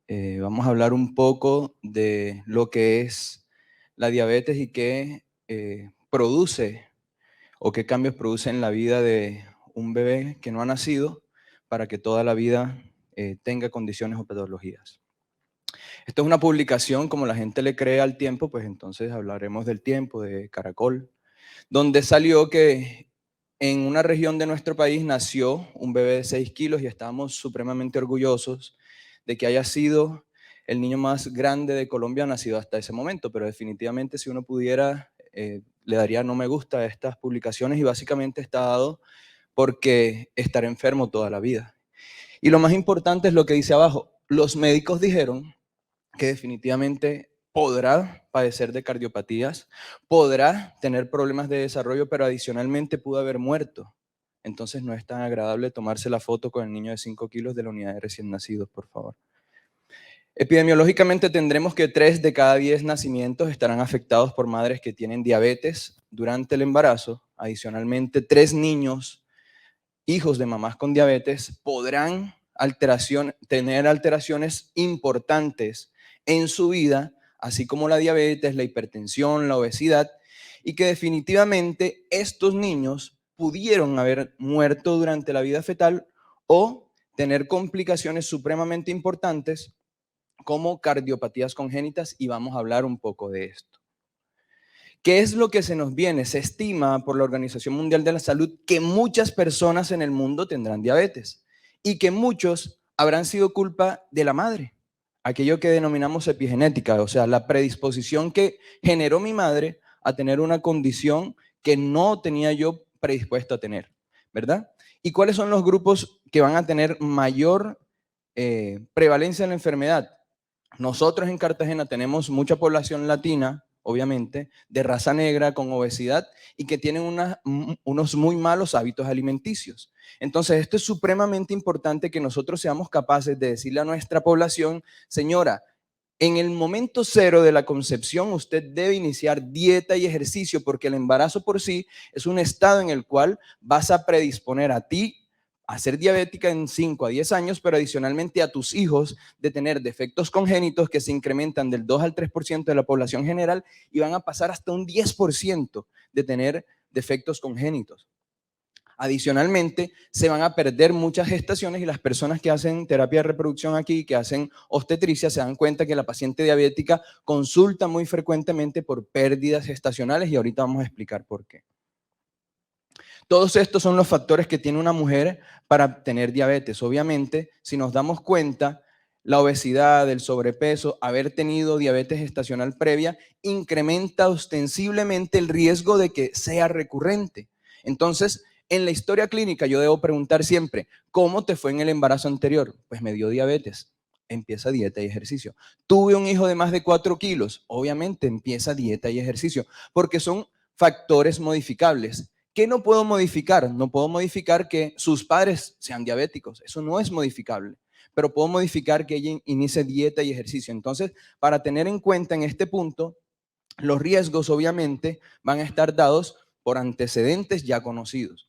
Vamos a hablar un poco de lo que es la diabetes y qué produce o qué cambios produce en la vida de un bebé que no ha nacido para que toda la vida tenga condiciones o patologías. Esto es una publicación, como la gente le cree al Tiempo, pues entonces hablaremos del Tiempo, de Caracol, donde salió que en una región de nuestro país nació un bebé de 6 kilos y estamos supremamente orgullosos de que haya sido el niño más grande de Colombia nacido hasta ese momento, pero definitivamente si uno pudiera, le daría no me gusta a estas publicaciones y básicamente está dado porque estará enfermo toda la vida. Y lo más importante es lo que dice abajo. Los médicos dijeron que definitivamente podrá padecer de cardiopatías, podrá tener problemas de desarrollo, pero adicionalmente pudo haber muerto. Entonces no es tan agradable tomarse la foto con el niño de 5 kilos de la unidad de recién nacidos, por favor. Epidemiológicamente tendremos que 3 de cada 10 nacimientos estarán afectados por madres que tienen diabetes durante el embarazo. Adicionalmente, 3 niños, hijos de mamás con diabetes, podrán tener alteraciones importantes en su vida, así como la diabetes, la hipertensión, la obesidad, y que definitivamente estos niños pudieron haber muerto durante la vida fetal o tener complicaciones supremamente importantes como cardiopatías congénitas, y vamos a hablar un poco de esto. ¿Qué es lo que se nos viene? Se estima por la Organización Mundial de la Salud que muchas personas en el mundo tendrán diabetes y que muchos habrán sido culpa de la madre, aquello que denominamos epigenética, o sea, la predisposición que generó mi madre a tener una condición que no tenía yo predispuesto a tener, ¿verdad? ¿Y cuáles son los grupos que van a tener mayor prevalencia de la enfermedad? Nosotros en Cartagena tenemos mucha población latina, obviamente, de raza negra con obesidad y que tienen unos muy malos hábitos alimenticios. Entonces, esto es supremamente importante que nosotros seamos capaces de decirle a nuestra población, señora, en el momento cero de la concepción usted debe iniciar dieta y ejercicio porque el embarazo por sí es un estado en el cual vas a predisponer a ti a ser diabética en 5 a 10 años, pero adicionalmente a tus hijos de tener defectos congénitos que se incrementan del 2 al 3% de la población general y van a pasar hasta un 10% de tener defectos congénitos. Adicionalmente, se van a perder muchas gestaciones y las personas que hacen terapia de reproducción aquí, que hacen obstetricia, se dan cuenta que la paciente diabética consulta muy frecuentemente por pérdidas gestacionales y ahorita vamos a explicar por qué. Todos estos son los factores que tiene una mujer para tener diabetes. Obviamente, si nos damos cuenta, la obesidad, el sobrepeso, haber tenido diabetes gestacional previa, incrementa ostensiblemente el riesgo de que sea recurrente. Entonces, en la historia clínica yo debo preguntar siempre, ¿cómo te fue en el embarazo anterior? Pues me dio diabetes. Empieza dieta y ejercicio. Tuve un hijo de más de 4 kilos. Obviamente empieza dieta y ejercicio, porque son factores modificables. ¿Qué no puedo modificar? No puedo modificar que sus padres sean diabéticos. Eso no es modificable. Pero puedo modificar que ella inicie dieta y ejercicio. Entonces, para tener en cuenta en este punto, los riesgos obviamente van a estar dados por antecedentes ya conocidos.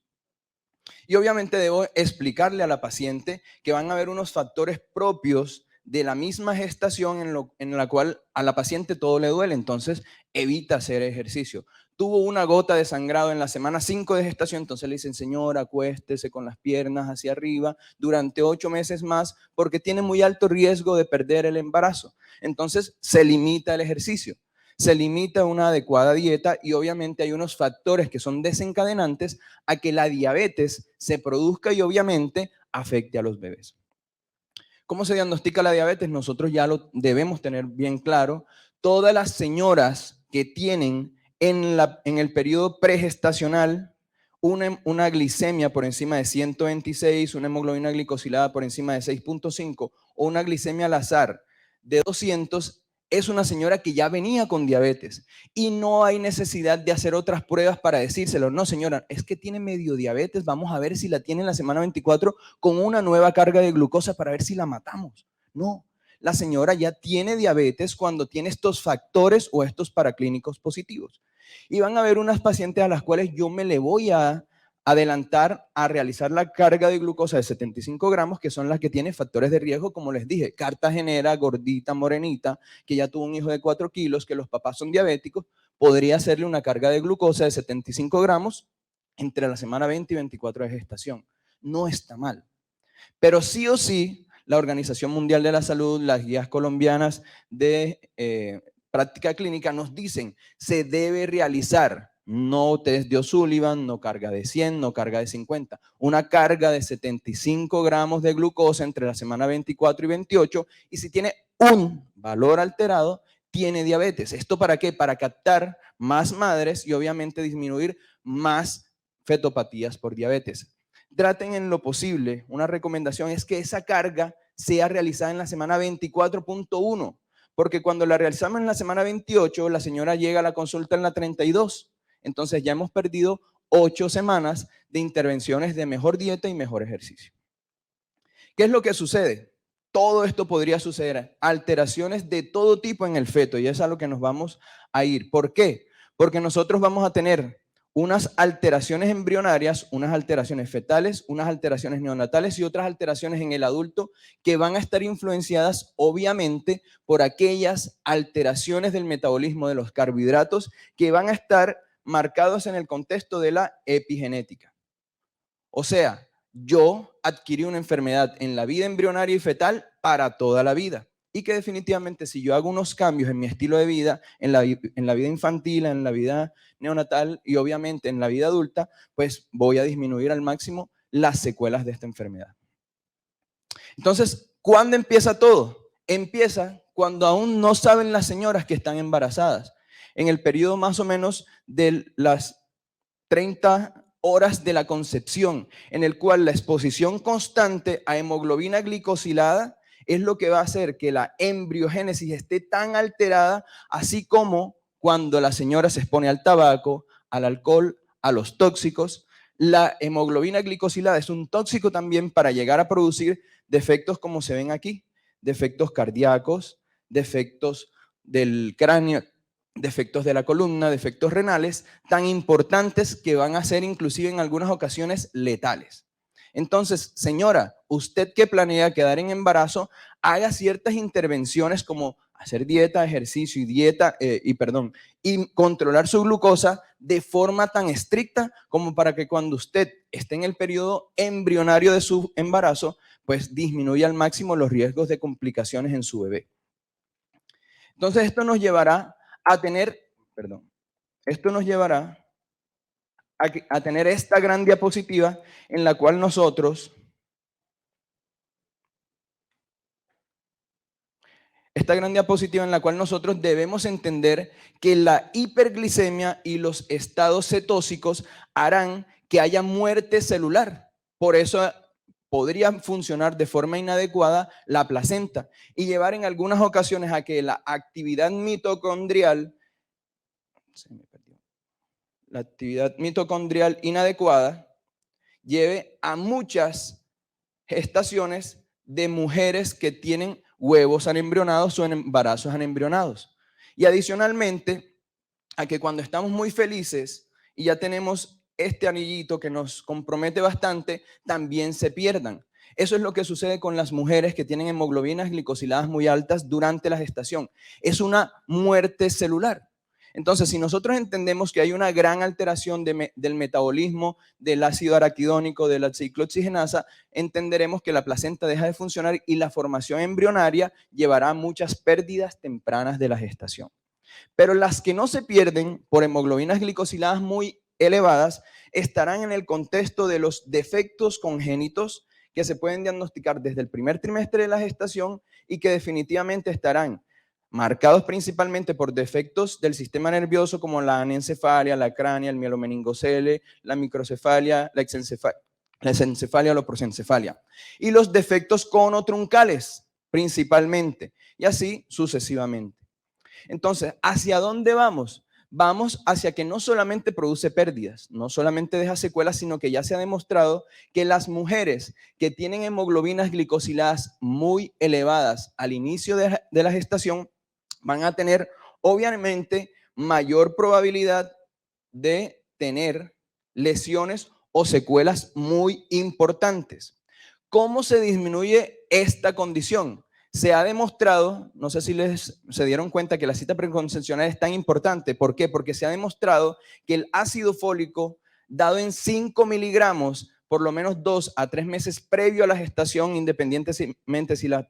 Y obviamente debo explicarle a la paciente que van a haber unos factores propios de la misma gestación en la cual a la paciente todo le duele, entonces evita hacer ejercicio. Tuvo una gota de sangrado en la semana 5 de gestación, entonces le dicen, señora, acuéstese con las piernas hacia arriba durante 8 meses más porque tiene muy alto riesgo de perder el embarazo. Entonces se limita el ejercicio, se limita una adecuada dieta y obviamente hay unos factores que son desencadenantes a que la diabetes se produzca y obviamente afecte a los bebés. ¿Cómo se diagnostica la diabetes? Nosotros ya lo debemos tener bien claro. Todas las señoras que tienen en el periodo pregestacional una glicemia por encima de 126, una hemoglobina glicosilada por encima de 6.5 o una glicemia al azar de 200, es una señora que ya venía con diabetes y no hay necesidad de hacer otras pruebas para decírselo. No, señora, es que tiene medio diabetes, vamos a ver si la tiene en la semana 24 con una nueva carga de glucosa para ver si la matamos. No, la señora ya tiene diabetes cuando tiene estos factores o estos paraclínicos positivos. Y van a haber unas pacientes a las cuales yo me le voy a adelantar a realizar la carga de glucosa de 75 gramos, que son las que tienen factores de riesgo, como les dije, cartagenera, gordita, morenita, que ya tuvo un hijo de 4 kilos, que los papás son diabéticos, podría hacerle una carga de glucosa de 75 gramos entre la semana 20 y 24 de gestación. No está mal. Pero sí o sí, la Organización Mundial de la Salud, las guías colombianas de práctica clínica nos dicen, se debe realizar no test de O'Sullivan, no carga de 100, no carga de 50, una carga de 75 gramos de glucosa entre la semana 24 y 28, y si tiene un valor alterado, tiene diabetes. ¿Esto para qué? Para captar más madres y obviamente disminuir más fetopatías por diabetes. Traten en lo posible, una recomendación es que esa carga sea realizada en la semana 24.1, porque cuando la realizamos en la semana 28, la señora llega a la consulta en la 32. Entonces ya hemos perdido 8 semanas de intervenciones de mejor dieta y mejor ejercicio. ¿Qué es lo que sucede? Todo esto podría suceder, alteraciones de todo tipo en el feto, y es a lo que nos vamos a ir. ¿Por qué? Porque nosotros vamos a tener unas alteraciones embrionarias, unas alteraciones fetales, unas alteraciones neonatales y otras alteraciones en el adulto que van a estar influenciadas obviamente por aquellas alteraciones del metabolismo de los carbohidratos que van a estar marcados en el contexto de la epigenética. O sea, yo adquirí una enfermedad en la vida embrionaria y fetal para toda la vida. Y que definitivamente si yo hago unos cambios en mi estilo de vida, en la vida infantil, en la vida neonatal y obviamente en la vida adulta, pues voy a disminuir al máximo las secuelas de esta enfermedad. Entonces, ¿cuándo empieza todo? Empieza cuando aún no saben las señoras que están embarazadas. En el periodo más o menos de las 30 horas de la concepción, en el cual la exposición constante a hemoglobina glicosilada es lo que va a hacer que la embriogénesis esté tan alterada, así como cuando la señora se expone al tabaco, al alcohol, a los tóxicos. La hemoglobina glicosilada es un tóxico también para llegar a producir defectos como se ven aquí, defectos cardíacos, defectos del cráneo, defectos de la columna, defectos renales, tan importantes que van a ser inclusive en algunas ocasiones letales. Entonces, señora, usted que planea quedar en embarazo, haga ciertas intervenciones como hacer dieta, ejercicio y controlar su glucosa de forma tan estricta como para que cuando usted esté en el periodo embrionario de su embarazo, pues disminuya al máximo los riesgos de complicaciones en su bebé. Entonces, esto nos llevará a tener esta gran diapositiva en la cual nosotros debemos entender que la hiperglicemia y los estados cetósicos harán que haya muerte celular. Por eso podría funcionar de forma inadecuada la placenta y llevar en algunas ocasiones a que la actividad mitocondrial inadecuada lleve a muchas gestaciones de mujeres que tienen huevos anembrionados o en embarazos anembrionados. Y adicionalmente a que cuando estamos muy felices y ya tenemos este anillito que nos compromete bastante, también se pierdan. Eso es lo que sucede con las mujeres que tienen hemoglobinas glicosiladas muy altas durante la gestación. Es una muerte celular. Entonces, si nosotros entendemos que hay una gran alteración del metabolismo del ácido araquidónico, de la ciclooxigenasa, entenderemos que la placenta deja de funcionar y la formación embrionaria llevará a muchas pérdidas tempranas de la gestación. Pero las que no se pierden por hemoglobinas glicosiladas muy elevadas estarán en el contexto de los defectos congénitos que se pueden diagnosticar desde el primer trimestre de la gestación y que definitivamente estarán marcados principalmente por defectos del sistema nervioso como la anencefalia, la cránea, el mielomeningocele, la microcefalia, la exencefalia o la prosencefalia. Y los defectos conotruncales principalmente, y así sucesivamente. Entonces, ¿hacia dónde vamos? Vamos hacia que no solamente produce pérdidas, no solamente deja secuelas, sino que ya se ha demostrado que las mujeres que tienen hemoglobinas glicosiladas muy elevadas al inicio de la gestación van a tener obviamente mayor probabilidad de tener lesiones o secuelas muy importantes. ¿Cómo se disminuye esta condición? Se ha demostrado, no sé si se dieron cuenta que la cita preconcepcional es tan importante. ¿Por qué? Porque se ha demostrado que el ácido fólico dado en 5 miligramos por lo menos 2 a 3 meses previo a la gestación, independientemente si la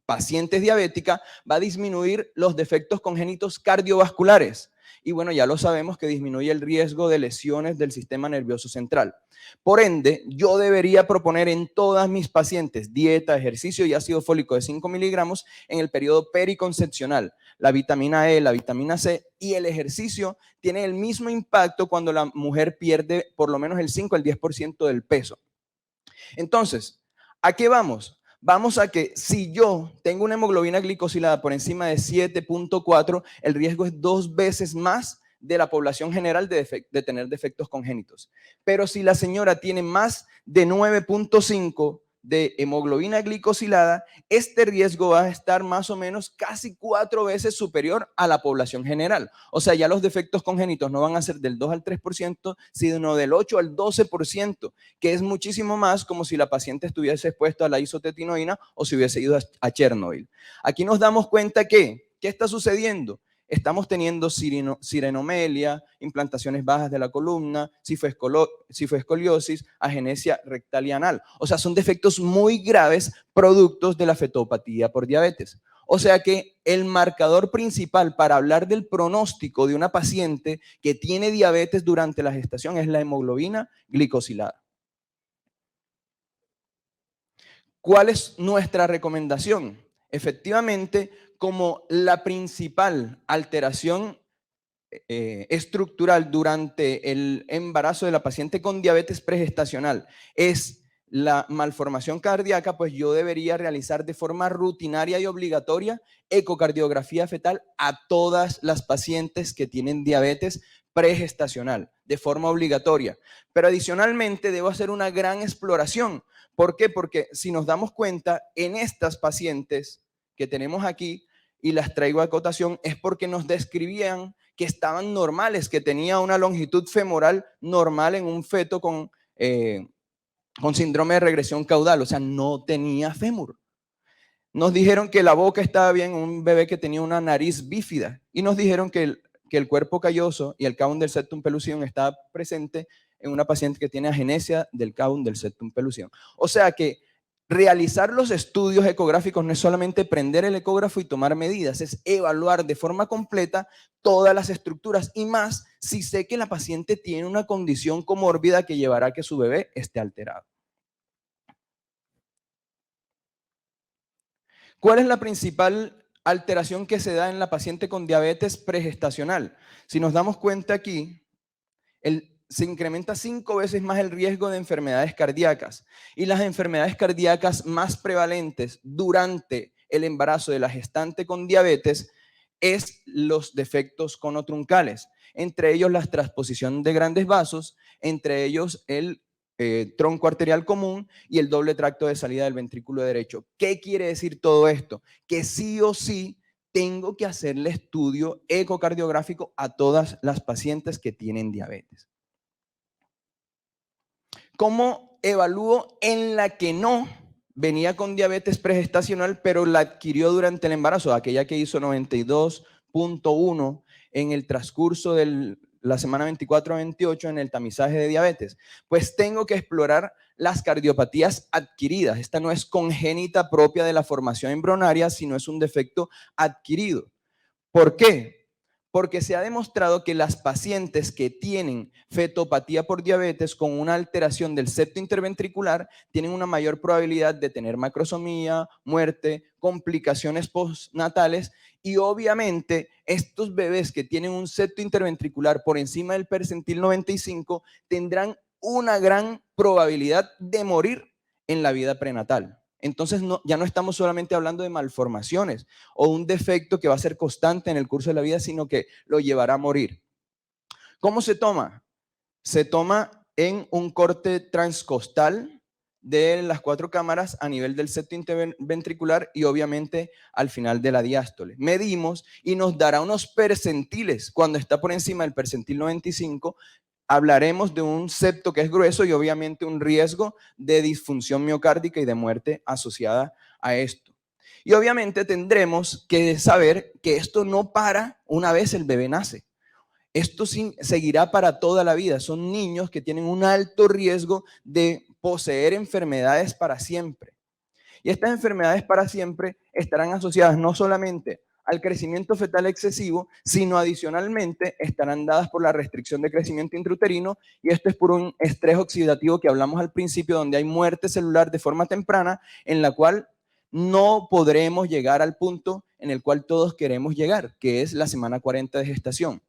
paciente es diabética, va a disminuir los defectos congénitos cardiovasculares. Y bueno, ya lo sabemos que disminuye el riesgo de lesiones del sistema nervioso central. Por ende, yo debería proponer en todas mis pacientes dieta, ejercicio y ácido fólico de 5 miligramos en el periodo periconcepcional. La vitamina E, la vitamina C y el ejercicio tienen el mismo impacto cuando la mujer pierde por lo menos el 5 al 10% del peso. Entonces, ¿a qué vamos? Vamos a que si yo tengo una hemoglobina glicosilada por encima de 7.4, el riesgo es 2 veces más de la población general de tener defectos congénitos. Pero si la señora tiene más de 9.5 de hemoglobina glicosilada, este riesgo va a estar más o menos casi 4 veces superior a la población general. O sea, ya los defectos congénitos no van a ser del 2 al 3%, sino del 8 al 12%, que es muchísimo más como si la paciente estuviese expuesta a la isotetinoína o si hubiese ido a Chernobyl. Aquí nos damos cuenta que, ¿qué está sucediendo? Estamos teniendo sirenomelia, implantaciones bajas de la columna, cifoescoliosis, agenesia rectal y anal. O sea, son defectos muy graves productos de la fetopatía por diabetes. O sea que el marcador principal para hablar del pronóstico de una paciente que tiene diabetes durante la gestación es la hemoglobina glicosilada. ¿Cuál es nuestra recomendación? Efectivamente, como la principal alteración estructural durante el embarazo de la paciente con diabetes pregestacional es la malformación cardíaca, pues yo debería realizar de forma rutinaria y obligatoria ecocardiografía fetal a todas las pacientes que tienen diabetes pregestacional, de forma obligatoria. Pero adicionalmente debo hacer una gran exploración. ¿Por qué? Porque si nos damos cuenta, en estas pacientes que tenemos aquí, y las traigo a acotación, es porque nos describían que estaban normales, que tenía una longitud femoral normal en un feto con síndrome de regresión caudal, o sea, no tenía fémur. Nos dijeron que la boca estaba bien, un bebé que tenía una nariz bífida, y nos dijeron que el cuerpo calloso y el cavum del septum pellucidum estaba presente en una paciente que tiene agenesia del cavum del septum pellucidum. O sea que realizar los estudios ecográficos no es solamente prender el ecógrafo y tomar medidas, es evaluar de forma completa todas las estructuras y más si sé que la paciente tiene una condición comórbida que llevará a que su bebé esté alterado. ¿Cuál es la principal alteración que se da en la paciente con diabetes pregestacional? Si nos damos cuenta aquí, se incrementa 5 veces más el riesgo de enfermedades cardíacas. Y las enfermedades cardíacas más prevalentes durante el embarazo de la gestante con diabetes es los defectos conotruncales, entre ellos la transposición de grandes vasos, entre ellos el tronco arterial común y el doble tracto de salida del ventrículo derecho. ¿Qué quiere decir todo esto? Que sí o sí tengo que hacerle estudio ecocardiográfico a todas las pacientes que tienen diabetes. ¿Cómo evalúo en la que no venía con diabetes pregestacional, pero la adquirió durante el embarazo? Aquella que hizo 92.1 en el transcurso de la semana 24 a 28 en el tamizaje de diabetes. Pues tengo que explorar las cardiopatías adquiridas. Esta no es congénita propia de la formación embrionaria, sino es un defecto adquirido. ¿Por qué? Porque se ha demostrado que las pacientes que tienen fetopatía por diabetes con una alteración del septo interventricular tienen una mayor probabilidad de tener macrosomía, muerte, complicaciones postnatales y obviamente estos bebés que tienen un septo interventricular por encima del percentil 95 tendrán una gran probabilidad de morir en la vida prenatal. Entonces ya no estamos solamente hablando de malformaciones o un defecto que va a ser constante en el curso de la vida, sino que lo llevará a morir. ¿Cómo se toma? Se toma en un corte transcostal de las 4 cámaras a nivel del septo interventricular y obviamente al final de la diástole. Medimos y nos dará unos percentiles. Cuando está por encima del percentil 95, hablaremos de un septo que es grueso y obviamente un riesgo de disfunción miocárdica y de muerte asociada a esto. Y obviamente tendremos que saber que esto no para una vez el bebé nace. Esto seguirá para toda la vida. Son niños que tienen un alto riesgo de poseer enfermedades para siempre. Y estas enfermedades para siempre estarán asociadas no solamente al crecimiento fetal excesivo, sino adicionalmente estarán dadas por la restricción de crecimiento intrauterino, y esto es por un estrés oxidativo que hablamos al principio, donde hay muerte celular de forma temprana, en la cual no podremos llegar al punto en el cual todos queremos llegar, que es la semana 40 de gestación.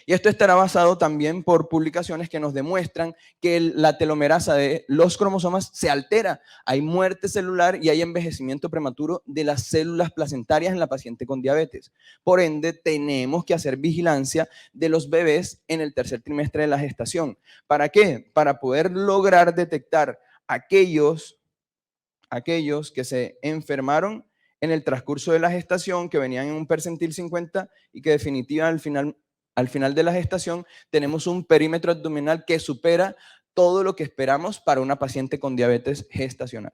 Y esto estará basado también por publicaciones que nos demuestran que la telomerasa de los cromosomas se altera. Hay muerte celular y hay envejecimiento prematuro de las células placentarias en la paciente con diabetes. Por ende, tenemos que hacer vigilancia de los bebés en el tercer trimestre de la gestación. ¿Para qué? Para poder lograr detectar aquellos que se enfermaron en el transcurso de la gestación, que venían en un percentil 50 y que definitivamente al final de la gestación tenemos un perímetro abdominal que supera todo lo que esperamos para una paciente con diabetes gestacional.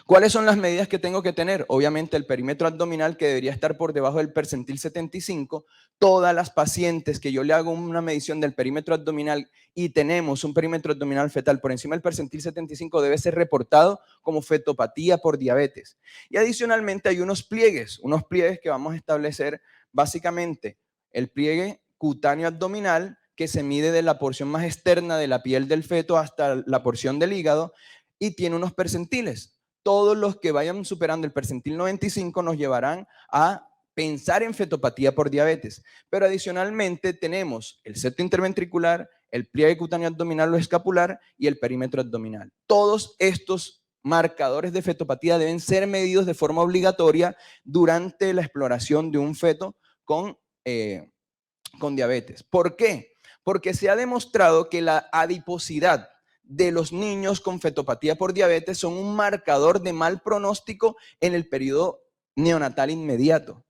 ¿Cuáles son las medidas que tengo que tener? Obviamente el perímetro abdominal, que debería estar por debajo del percentil 75. Todas las pacientes que yo le hago una medición del perímetro abdominal y tenemos un perímetro abdominal fetal por encima del percentil 75 debe ser reportado como fetopatía por diabetes. Y adicionalmente hay unos pliegues que vamos a establecer básicamente el pliegue cutáneo abdominal, que se mide de la porción más externa de la piel del feto hasta la porción del hígado, y tiene unos percentiles. Todos los que vayan superando el percentil 95 nos llevarán a pensar en fetopatía por diabetes. Pero adicionalmente tenemos el septo interventricular, el pliegue cutáneo abdominal o escapular y el perímetro abdominal. Todos estos marcadores de fetopatía deben ser medidos de forma obligatoria durante la exploración de un feto con diabetes. ¿Por qué? Porque se ha demostrado que la adiposidad de los niños con fetopatía por diabetes son un marcador de mal pronóstico en el periodo neonatal inmediato.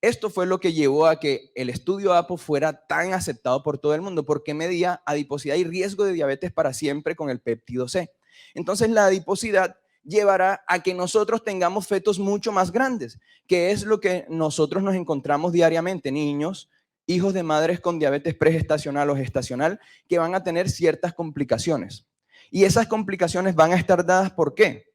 Esto fue lo que llevó a que el estudio APO fuera tan aceptado por todo el mundo, porque medía adiposidad y riesgo de diabetes para siempre con el péptido C. Entonces la adiposidad llevará a que nosotros tengamos fetos mucho más grandes, que es lo que nosotros nos encontramos diariamente, niños, hijos de madres con diabetes pregestacional o gestacional, que van a tener ciertas complicaciones. Y esas complicaciones van a estar dadas, ¿por qué?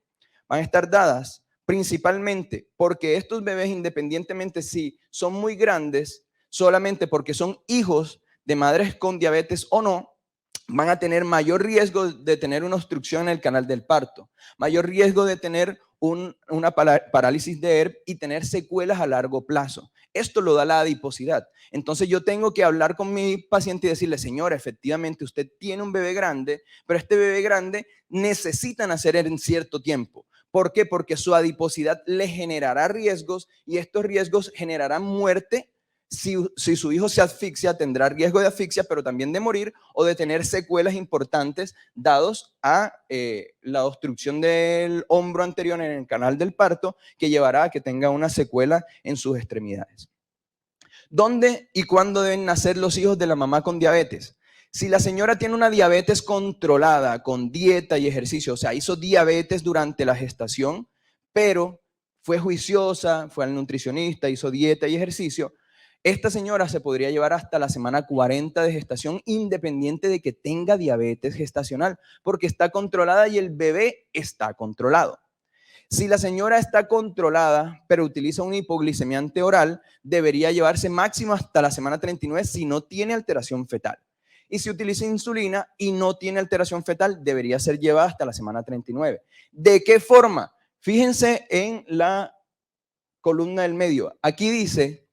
Van a estar dadas principalmente porque estos bebés, independientemente si son muy grandes, solamente porque son hijos de madres con diabetes o no, van a tener mayor riesgo de tener una obstrucción en el canal del parto, mayor riesgo de tener una parálisis de ERP y tener secuelas a largo plazo. Esto lo da la adiposidad. Entonces yo tengo que hablar con mi paciente y decirle, señora, efectivamente usted tiene un bebé grande, pero este bebé grande necesita nacer en cierto tiempo. ¿Por qué? Porque su adiposidad le generará riesgos y estos riesgos generarán muerte. Si su hijo se asfixia, tendrá riesgo de asfixia, pero también de morir o de tener secuelas importantes dados a la obstrucción del hombro anterior en el canal del parto, que llevará a que tenga una secuela en sus extremidades. ¿Dónde y cuándo deben nacer los hijos de la mamá con diabetes? Si la señora tiene una diabetes controlada con dieta y ejercicio, o sea, hizo diabetes durante la gestación, pero fue juiciosa, fue al nutricionista, hizo dieta y ejercicio, esta señora se podría llevar hasta la semana 40 de gestación, independiente de que tenga diabetes gestacional, porque está controlada y el bebé está controlado. Si la señora está controlada, pero utiliza un hipoglicemiante oral, debería llevarse máximo hasta la semana 39 si no tiene alteración fetal. Y si utiliza insulina y no tiene alteración fetal, debería ser llevada hasta la semana 39. ¿De qué forma? Fíjense en la columna del medio. Aquí dice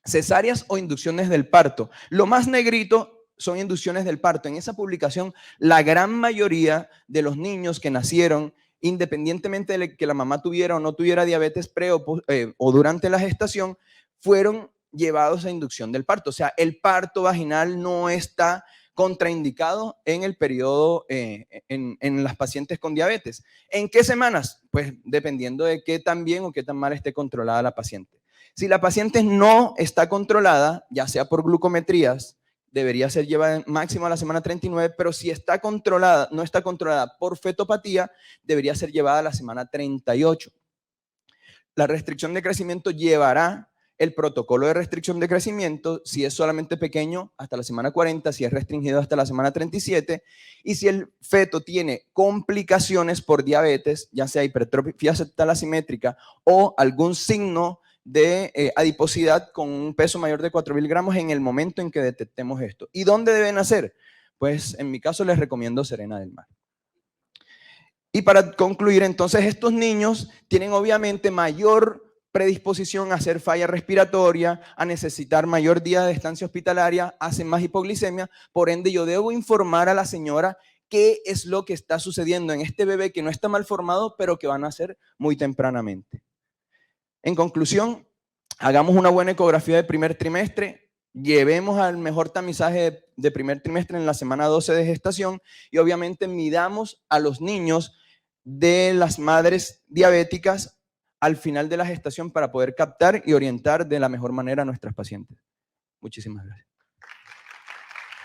cesáreas o inducciones del parto. Lo más negrito son inducciones del parto. En esa publicación, la gran mayoría de los niños que nacieron, independientemente de que la mamá tuviera o no tuviera diabetes pre o durante la gestación, fueron llevados a inducción del parto. O sea, el parto vaginal no está contraindicado en el periodo, en las pacientes con diabetes. ¿En qué semanas? Pues dependiendo de qué tan bien o qué tan mal esté controlada la paciente. Si la paciente no está controlada, ya sea por glucometrías, debería ser llevada máximo a la semana 39, pero si está controlada, no está controlada por fetopatía, debería ser llevada a la semana 38. La restricción de crecimiento llevará el protocolo de restricción de crecimiento, si es solamente pequeño, hasta la semana 40, si es restringido hasta la semana 37, y si el feto tiene complicaciones por diabetes, ya sea hipertrofia septal asimétrica o algún signo de adiposidad con un peso mayor de 4.000 gramos en el momento en que detectemos esto. ¿Y dónde deben nacer? Pues en mi caso les recomiendo Serena del Mar. Y para concluir, entonces, estos niños tienen obviamente mayor predisposición a hacer falla respiratoria, a necesitar mayor día de estancia hospitalaria, hacen más hipoglicemia, por ende yo debo informar a la señora qué es lo que está sucediendo en este bebé que no está mal formado, pero que va a nacer muy tempranamente. En conclusión, hagamos una buena ecografía de primer trimestre, llevemos al mejor tamizaje de primer trimestre en la semana 12 de gestación y obviamente midamos a los niños de las madres diabéticas al final de la gestación para poder captar y orientar de la mejor manera a nuestras pacientes. Muchísimas gracias.